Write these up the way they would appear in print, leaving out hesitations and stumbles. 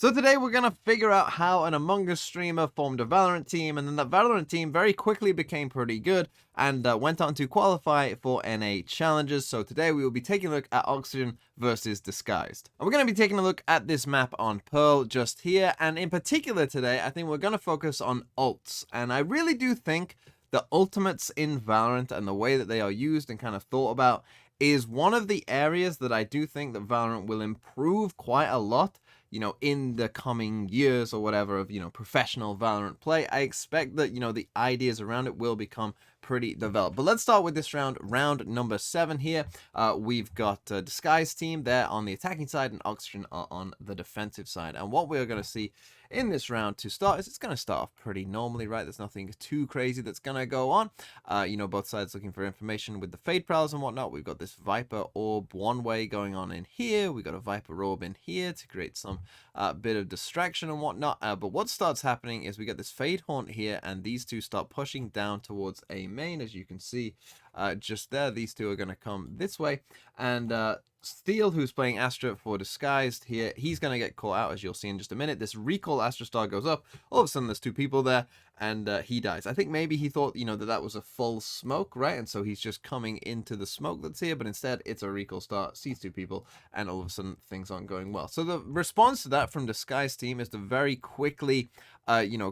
So today we're going to figure out how an Amongus streamer formed a Valorant team, and then that Valorant team very quickly became pretty good and went on to qualify for NA challenges. So today we will be taking a look at Oxygen versus Disguised. And we're going to be taking a look at this map on Pearl just here, and in particular today I think we're going to focus on ults. And I really do think the ultimates in Valorant and the way that they are used and kind of thought about is one of the areas that I do think that Valorant will improve quite a lot, in the coming years or whatever of, professional Valorant play. I expect that, the ideas around it will become pretty developed. But let's start with this round number 7 here. We've got Disguise team there on the attacking side and Oxygen on the defensive side. And what we're going to see in this round to start is it's going to start off pretty normally, right? There's nothing too crazy that's going to go on. Both sides looking for information with the Fade Prowlers and whatnot. We've got this Viper Orb one way going on in here. We've got a Viper Orb in here to create some bit of distraction and whatnot. But what starts happening is we get this Fade Haunt here, and these two start pushing down towards A main, as you can see just there. These two are going to come this way, and Steel, who's playing Astra for Disguised here, he's going to get caught out, as you'll see in just a minute. This recall Astra star goes up. All of a sudden, there's two people there, and he dies. I think maybe he thought, that was a full smoke, right? And so he's just coming into the smoke that's here, but instead, it's a recall star, sees two people, and all of a sudden, things aren't going well. So the response to that from Disguised team is to very quickly,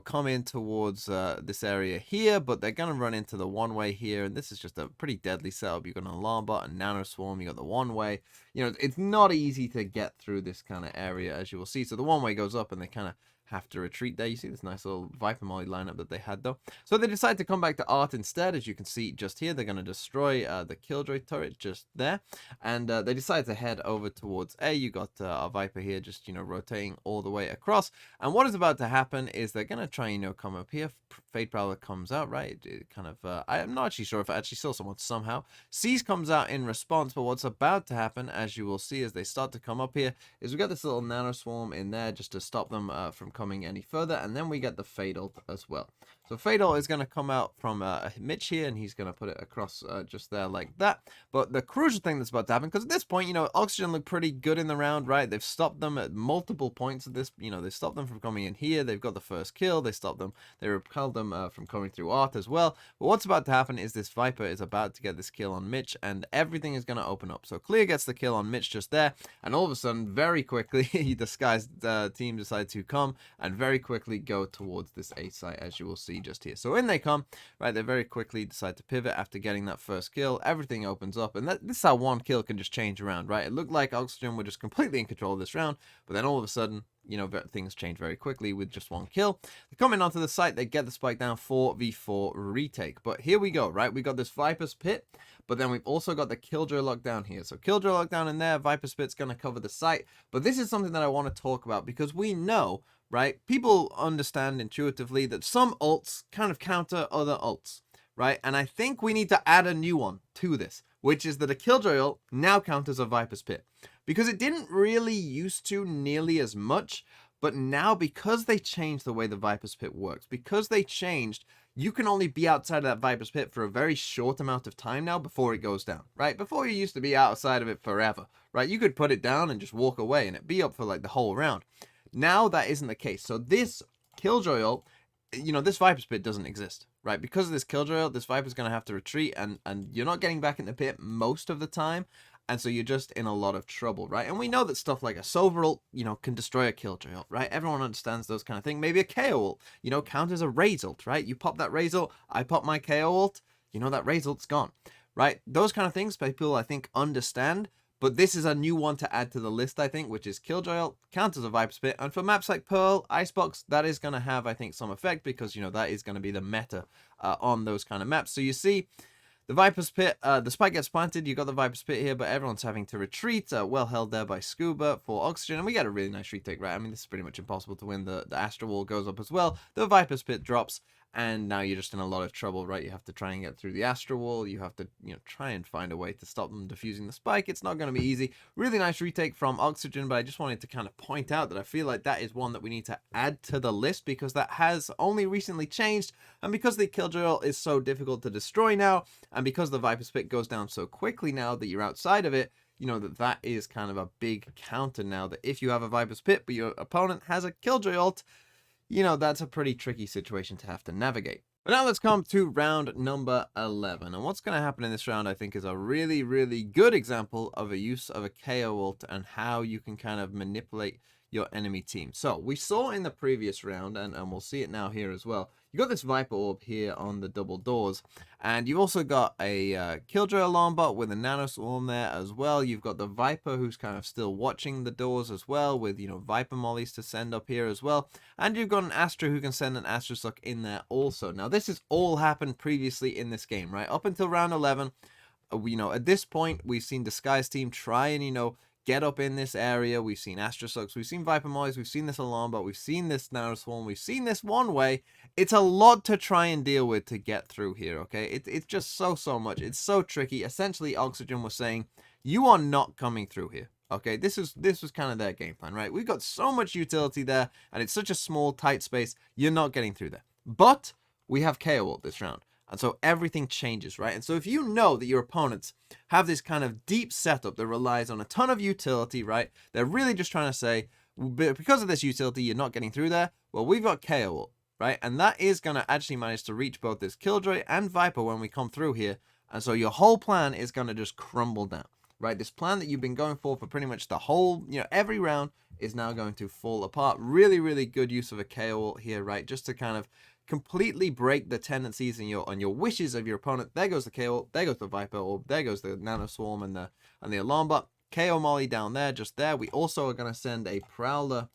come in towards this area here, but they're going to run into the one-way here, and this is just a pretty deadly setup. You've got an alarm bot, a nano swarm, you got the one-way. It's not easy to get through this kind of area, as you will see. So the one-way goes up, and they kind of have to retreat there. You see this nice little Viper Molly lineup that they had, though. So they decide to come back to Art instead. As you can see just here, they're going to destroy the Killjoy turret just there. And they decide to head over towards A. You got our Viper here just, rotating all the way across. And what is about to happen is they're going to try, come up here. Fade Prowler comes out, right? It kind of, I'm not actually sure if I actually saw someone somehow. Seize comes out in response, but what's about to happen, as you will see as they start to come up here, is we got this little nano swarm in there just to stop them from coming any further, and then we get the Fade ult as well. So Fade ult is going to come out from Mitch here, and he's going to put it across just there like that. But the crucial thing that's about to happen, because at this point, Oxygen look pretty good in the round, right? They've stopped them at multiple points of this, they stopped them from coming in here. They've got the first kill. They stopped them. They repelled them from coming through Art as well. But what's about to happen is this Viper is about to get this kill on Mitch, and everything is going to open up. So Clear gets the kill on Mitch just there, and all of a sudden, very quickly, Disguised team decide to come and very quickly go towards this A site, as you will see just here. So in they come, right? They very quickly decide to pivot after getting that first kill. Everything opens up, and this is how one kill can just change around, right? It looked like Oxygen were just completely in control of this round, but then all of a sudden, things change very quickly with just one kill. They come in onto the site, they get the spike down, 4v4 retake. But here we go, right? We got this Viper's Pit, but then we've also got the Killjoy lockdown here. So Killjoy lockdown in there, Viper's Pit's going to cover the site. But this is something that I want to talk about because we know, right? People understand intuitively that some ults kind of counter other ults, right? And I think we need to add a new one to this, which is that a Killjoy ult now counters a Viper's Pit. Because it didn't really used to nearly as much, but now because they changed the way the Viper's Pit works, because they changed, you can only be outside of that Viper's Pit for a very short amount of time now before it goes down, right? Before you used to be outside of it forever, right? You could put it down and just walk away and it'd be up for like the whole round. Now that isn't the case. So this Killjoy ult, this Viper's Pit doesn't exist, right? Because of this Killjoy ult, this Viper's going to have to retreat, and you're not getting back in the pit most of the time. And so you're just in a lot of trouble, right? And we know that stuff like a Sova ult, can destroy a Killjoy ult, right? Everyone understands those kind of things. Maybe a KO ult, counters a Raze ult, right? You pop that Raze ult, I pop my KO ult, that Raze ult's gone, right? Those kind of things people, I think, understand. But this is a new one to add to the list, I think, which is Killjoy ult, counters a Viper's Pit. And for maps like Pearl, Icebox, that is going to have, I think, some effect because, that is going to be the meta on those kind of maps. So you see, the Viper's Pit, the spike gets planted, you got the Viper's Pit here, but everyone's having to retreat, well held there by Scuba for Oxygen, and we get a really nice retake, right? I mean, this is pretty much impossible to win. The Astra Wall goes up as well, the Viper's Pit drops, and now you're just in a lot of trouble, right? You have to try and get through the Astra Wall, you have to, try and find a way to stop them defusing the spike. It's not going to be easy. Really nice retake from Oxygen, but I just wanted to kind of point out that I feel like that is one that we need to add to the list because that has only recently changed, and because the Killjoy ult is so difficult to destroy now, and because the Viper's Pit goes down so quickly now that you're outside of it, that is kind of a big counter now, that if you have a Viper's Pit, but your opponent has a Killjoy ult, that's a pretty tricky situation to have to navigate. But now let's come to round number 11. And what's going to happen in this round, I think, is a really, really good example of a use of a KO ult and how you can kind of manipulate your enemy team. So we saw in the previous round, and we'll see it now here as well, you got this Viper orb here on the double doors, and you've also got a Killjoy alarm bot with a nano swarm there as well. You've got the Viper who's kind of still watching the doors as well, with Viper mollies to send up here as well, and you've got an Astra who can send an Astra Suck in there also. Now this has all happened previously in this game, right? Up until round 11, at this point we've seen Disguise team try and get up in this area. We've seen Astra Sucks, we've seen Viper mollies, we've seen this alarm bot, we've seen this nano swarm, we've seen this one way. It's a lot to try and deal with to get through here, okay? It's just so much. It's so tricky. Essentially, Oxygen was saying, you are not coming through here, okay? This was kind of their game plan, right? We've got so much utility there, and it's such a small, tight space, you're not getting through there. But we have KO ult this round, and so everything changes, right? And so if you know that your opponents have this kind of deep setup that relies on a ton of utility, right? They're really just trying to say, because of this utility, you're not getting through there. Well, we've got KO ult, right? And that is going to actually manage to reach both this Killjoy and Viper when we come through here. And so your whole plan is going to just crumble down, right? This plan that you've been going for pretty much the whole, every round is now going to fall apart. Really, really good use of a KO ult here, right? Just to kind of completely break the tendencies and your wishes of your opponent. There goes the KO ult, there goes the Viper orb, there goes the nano swarm and the alarm bot. KO molly down there, just there. We also are going to send a Prowler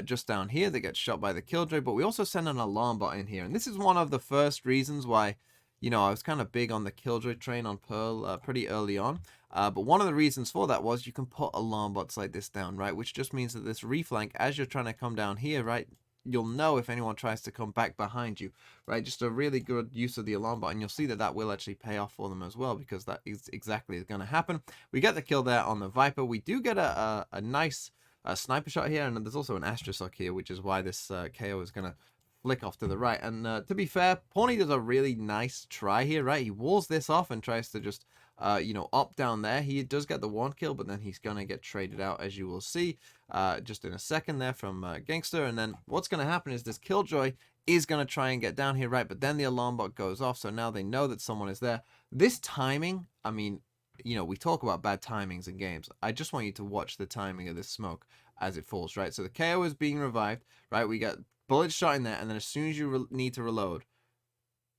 just down here that gets shot by the Killjoy, but we also send an alarm bot in here. And this is one of the first reasons why, I was kind of big on the Killjoy train on Pearl pretty early on. But one of the reasons for that was you can put alarm bots like this down, right? Which just means that this reflank, as you're trying to come down here, right, you'll know if anyone tries to come back behind you, right? Just a really good use of the alarm bot, and you'll see that that will actually pay off for them as well, because that is exactly going to happen. We get the kill there on the Viper. We do get a nice sniper shot here, and there's also an Astra Suck here, which is why this KO is going to flick off to the right. And to be fair, Pawnee does a really nice try here, right? He walls this off and tries to just up down there. He does get the one kill, but then he's gonna get traded out, as you will see just in a second there from Gangster. And then what's gonna happen is this Killjoy is gonna try and get down here, right? But then the alarm bot goes off, so now they know that someone is there. This timing, I mean, we talk about bad timings in games. I just want you to watch the timing of this smoke as it falls, right? So the KO is being revived, right? We got bullets shot in there, and then as soon as you need to reload,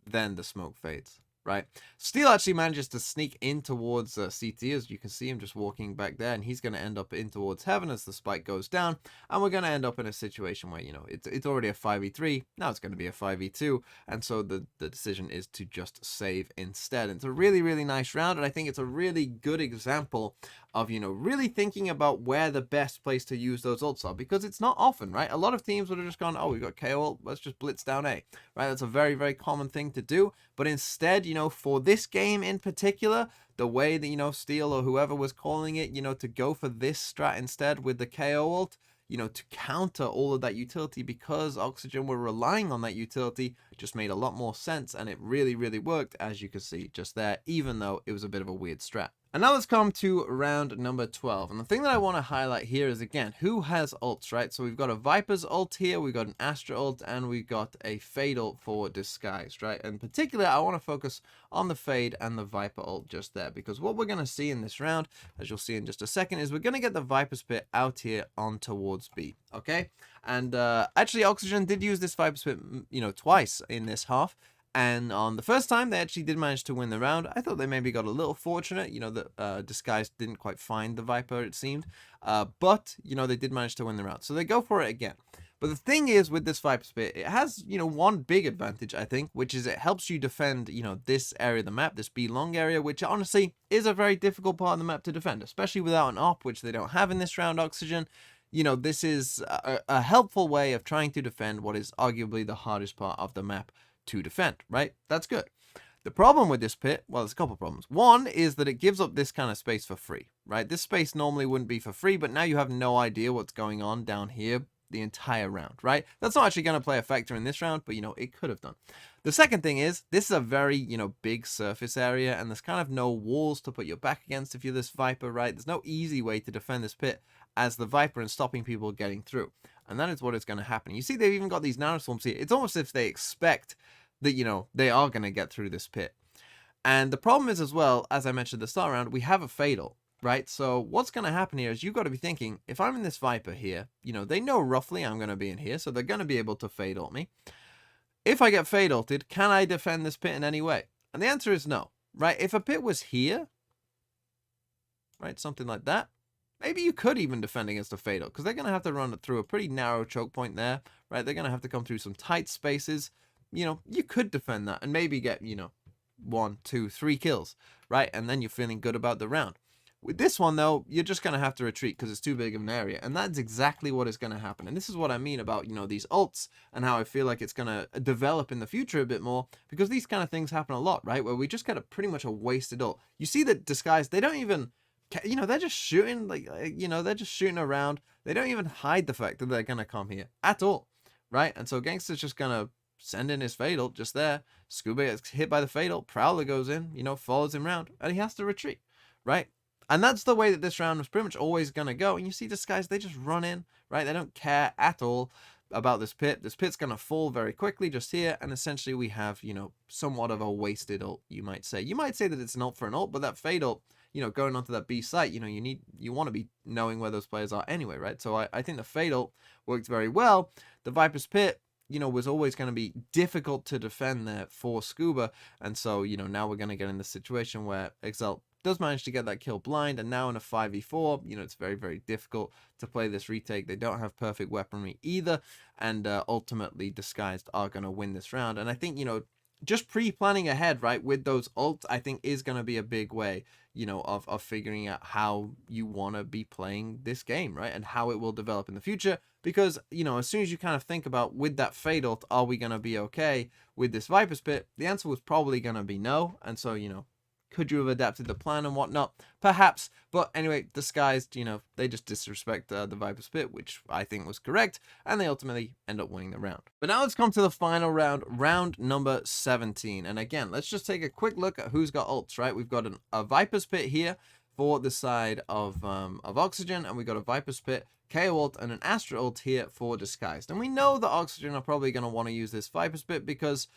then the smoke fades, right? Steel actually manages to sneak in towards CT, as you can see him just walking back there, and he's going to end up in towards Heaven as the spike goes down, and we're going to end up in a situation where, it's already a 5v3, now it's going to be a 5v2, and so the decision is to just save instead. And it's a really, really nice round, and I think it's a really good example of, really thinking about where the best place to use those ults are, because it's not often, right? A lot of teams would have just gone, oh, we've got KO ult, let's just blitz down A, right? That's a very, very common thing to do, but instead, for this game in particular, the way that, Steel or whoever was calling it, to go for this strat instead with the KO ult, to counter all of that utility, because Oxygen were relying on that utility, just made a lot more sense, and it really, really worked, as you can see just there, even though it was a bit of a weird strat. And now let's come to round number 12. And the thing that I want to highlight here is, again, who has ults, right? So we've got a Viper's ult here, we've got an Astra ult, and we've got a Fade ult for Disguised, right? In particular, I want to focus on the Fade and the Viper ult just there, because what we're going to see in this round, as you'll see in just a second, is we're going to get the Viper's Pit out here on towards B, okay? And actually, Oxygen did use this Viper's Pit, twice in this half. And on the first time, they actually did manage to win the round. I thought they maybe got a little fortunate, that Disguise didn't quite find the Viper, it seemed. But, they did manage to win the round. So they go for it again. But the thing is, with this Viper Pit, it has, one big advantage, I think, which is it helps you defend, this area of the map, this B long area, which honestly is a very difficult part of the map to defend, especially without an op, which they don't have in this round, Oxygen. This is a helpful way of trying to defend what is arguably the hardest part of the map to defend, right? That's good. The problem with this pit, well, there's a couple of problems. One is that it gives up this kind of space for free, right? This space normally wouldn't be for free, but now you have no idea what's going on down here, the entire round, right? That's not actually going to play a factor in this round, but, it could have done. The second thing is, this is a very, big surface area, and there's kind of no walls to put your back against if you're this Viper, right? There's no easy way to defend this pit as the Viper and stopping people getting through. And that is what is going to happen. You see, they've even got these nanoswarms here. It's almost as if they expect that, they are going to get through this pit. And the problem is as well, as I mentioned at the start round, we have a Fatal, right? So what's going to happen here is you've got to be thinking, if I'm in this Viper here, they know roughly I'm going to be in here, so they're going to be able to Fatal me. If I get Fataled, can I defend this pit in any way? And the answer is no, right? If a pit was here, right, something like that, maybe you could even defend against a Fatal, because they're going to have to run through a pretty narrow choke point there, right? They're going to have to come through some tight spaces. You could defend that and maybe get, 1, 2, 3 kills, right? And then you're feeling good about the round. With this one, though, you're just going to have to retreat because it's too big of an area. And that's exactly what is going to happen. And this is what I mean about, these ults and how I feel like it's going to develop in the future a bit more, because these kind of things happen a lot, right? Where we just get pretty much a wasted ult. You see that Disguise, they don't even, they're just shooting, they're just shooting around. They don't even hide the fact that they're going to come here at all, right? And so Gangster's just going to send in his Fatal just there. Scuba gets hit by the Fatal. Prowler goes in, follows him around, and he has to retreat, right? And that's the way that this round was pretty much always going to go. And you see Disguise, they just run in, right? They don't care at all about this pit. This pit's going to fall very quickly just here. And essentially we have, somewhat of a wasted ult, you might say. You might say that it's an ult for an ult, but that Fatal, going onto that B site, you want to be knowing where those players are anyway, right? So I think the Fatal worked very well. The Viper's pit, was always going to be difficult to defend there for Scuba. And so, now we're going to get in the situation where Exalt does manage to get that kill blind, and now in a 5v4, it's very, very difficult to play this retake. They don't have perfect weaponry either, and ultimately Disguised are going to win this round. And I think, just pre-planning ahead, right, with those ults, I think is going to be a big way, of figuring out how you want to be playing this game, right, and how it will develop in the future. Because, as soon as you kind of think about, with that Fatal, are we going to be okay with this Viper's Pit? The answer was probably going to be no, and so, could you have adapted the plan and whatnot? Perhaps. But anyway, Disguised, they just disrespect the Viper's Pit, which I think was correct. And they ultimately end up winning the round. But now let's come to the final round, round number 17. And again, let's just take a quick look at who's got ults, right? We've got a Viper's Pit here for the side of Oxygen. And we've got a Viper's Pit, KO ult, and an Astra ult here for Disguised. And we know that Oxygen are probably going to want to use this Viper's Pit because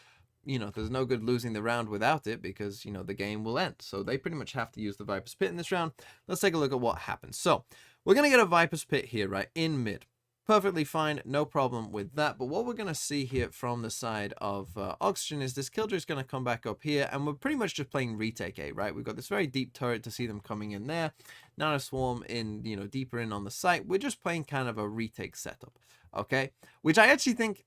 there's no good losing the round without it, because, the game will end. So they pretty much have to use the Viper's Pit in this round. Let's take a look at what happens. So we're going to get a Viper's Pit here, right, in mid. Perfectly fine, no problem with that. But what we're going to see here from the side of Oxygen is this Killjoy is going to come back up here, and we're pretty much just playing retake A, right? We've got this very deep turret to see them coming in there. Nano Swarm in, deeper in on the site. We're just playing kind of a retake setup, okay? Which I actually think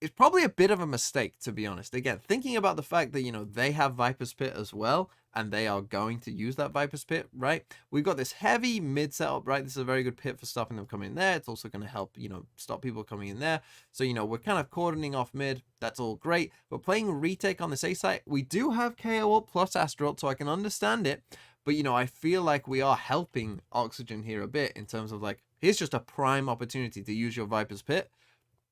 it's probably a bit of a mistake, to be honest. Again, thinking about the fact that, they have Viper's Pit as well, and they are going to use that Viper's Pit, right? We've got this heavy mid setup, right? This is a very good pit for stopping them coming in there. It's also going to help, stop people coming in there. So, we're kind of cordoning off mid. That's all great. But playing retake on this A site, we do have KO ult plus Astra ult, so I can understand it. But, I feel like we are helping Oxygen here a bit in terms of, like, here's just a prime opportunity to use your Viper's Pit,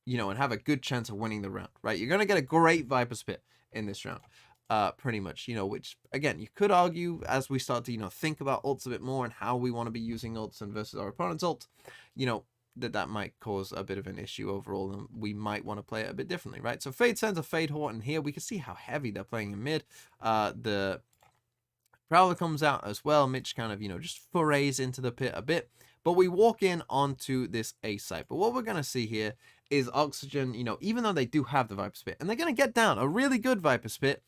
and have a good chance of winning the round, right? You're going to get a great Viper's Pit in this round, pretty much, which, again, you could argue as we start to, think about ults a bit more and how we want to be using ults and versus our opponent's ult, that might cause a bit of an issue overall, and we might want to play it a bit differently, right? So Fade sends a Fade Horton here. We can see how heavy they're playing in mid. The Prowler comes out as well. Mitch kind of, just forays into the pit a bit. But we walk in onto this A site. But what we're going to see here is Oxygen, even though they do have the Viper's Pit, and they're going to get down a really good Viper's Pit,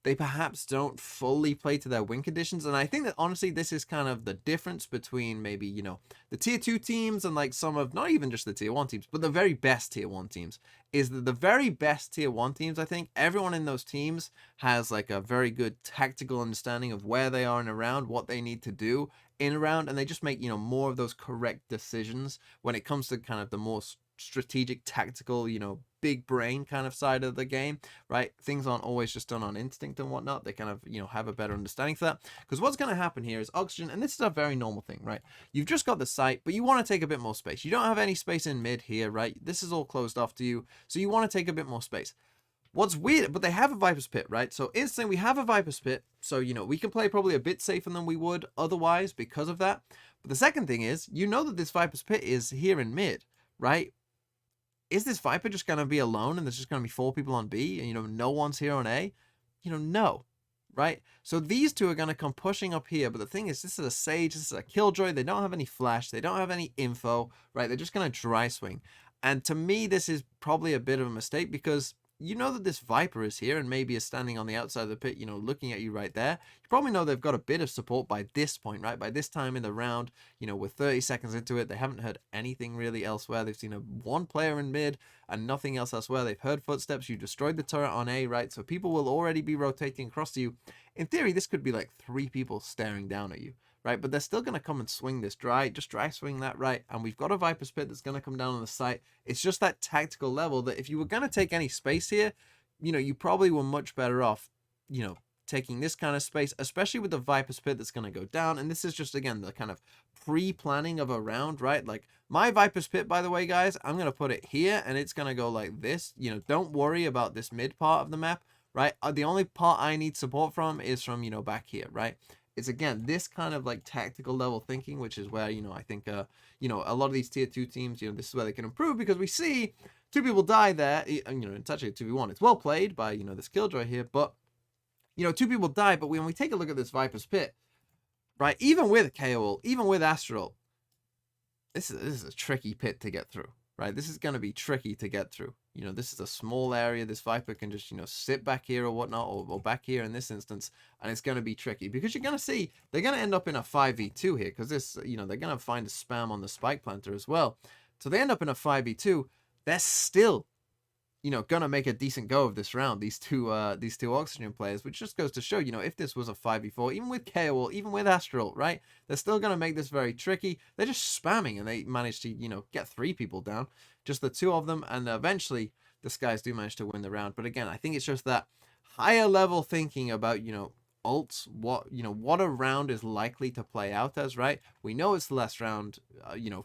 they perhaps don't fully play to their win conditions. And I think that, honestly, this is kind of the difference between maybe, the tier 2 teams and, like, some of, not even just the tier 1 teams, but the very best tier 1 teams, is that the very best tier 1 teams, I think, everyone in those teams has, like, a very good tactical understanding of where they are in a round, what they need to do in a round, and they just make, more of those correct decisions when it comes to kind of the more strategic, tactical, big brain kind of side of the game, right? Things aren't always just done on instinct and whatnot. They kind of, have a better understanding for that. Because what's going to happen here is Oxygen, and this is a very normal thing, right? You've just got the site, but you want to take a bit more space. You don't have any space in mid here, right? This is all closed off to you, so you want to take a bit more space. What's weird, but they have a Viper's Pit, right? So instantly we have a Viper's Pit, so, we can play probably a bit safer than we would otherwise because of that. But the second thing is, that this Viper's Pit is here in mid, right? Is this Viper just going to be alone and there's just going to be 4 people on B and, no one's here on A? No, right? So these two are going to come pushing up here, but the thing is, this is a Sage, this is a Killjoy, they don't have any flash, they don't have any info, right? They're just going to dry swing. And to me, this is probably a bit of a mistake because that this Viper is here and maybe is standing on the outside of the pit, looking at you right there. You probably know they've got a bit of support by this point, right? By this time in the round, we're 30 seconds into it. They haven't heard anything really elsewhere. They've seen one player in mid and nothing else elsewhere. They've heard footsteps. You destroyed the turret on A, right? So people will already be rotating across to you. In theory, this could be like 3 people staring down at you, right? But they're still going to come and swing this just dry swing that, right? And we've got a Viper's Pit that's going to come down on the site. It's just that tactical level that if you were going to take any space here, you probably were much better off, taking this kind of space, especially with the Viper's Pit that's going to go down. And this is just, again, the kind of pre-planning of a round, right? Like my Viper's Pit, by the way, guys, I'm going to put it here and it's going to go like this. Don't worry about this mid part of the map, right? The only part I need support from is from, back here, right? It's, again, this kind of like tactical level thinking, which is where, I think, a lot of these tier 2 teams, this is where they can improve because we see 2 people die there, it's actually a 2v1. It's well played by, this Killjoy here, but, 2 people die, but when we take a look at this Viper's Pit, right, even with KO, even with Astral, this is a tricky pit to get through, right? This is going to be tricky to get through. This is a small area. This Viper can just, sit back here or whatnot, or back here in this instance, and it's going to be tricky because you're going to see they're going to end up in a 5v2 here because this, they're going to find a spam on the spike planter as well. So they end up in a 5v2. They're still, going to make a decent go of this round, these two Oxygen players, which just goes to show, if this was a 5v4, even with KO, even with Astral, right, they're still going to make this very tricky. They're just spamming, and they managed to, get 3 people down, just the 2 of them, and eventually the Skies do manage to win the round. But again, I think it's just that higher level thinking about, ults, what a round is likely to play out as, right? We know it's the last round,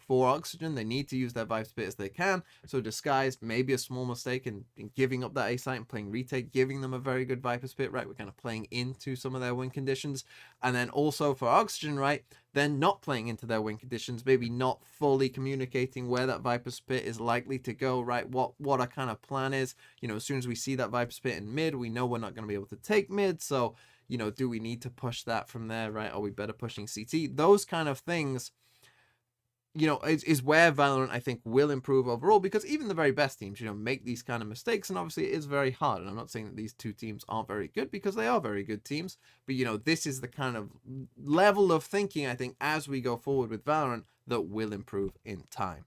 for Oxygen. They need to use their Viper's Pit as they can. So Disguise, maybe a small mistake in giving up that A site and playing retake, giving them a very good Viper's Pit, right? We're kind of playing into some of their win conditions. And then also for Oxygen, right, they're not playing into their win conditions, maybe not fully communicating where that Viper's Pit is likely to go, right? What our kind of plan is. As soon as we see that Viper's Pit in mid, we know we're not going to be able to take mid, so do we need to push that from there, right? Are we better pushing CT? Those kind of things, is where Valorant, I think, will improve overall, because even the very best teams, make these kind of mistakes, and obviously it is very hard. And I'm not saying that these 2 teams aren't very good, because they are very good teams, but, this is the kind of level of thinking, I think, as we go forward with Valorant, that will improve in time.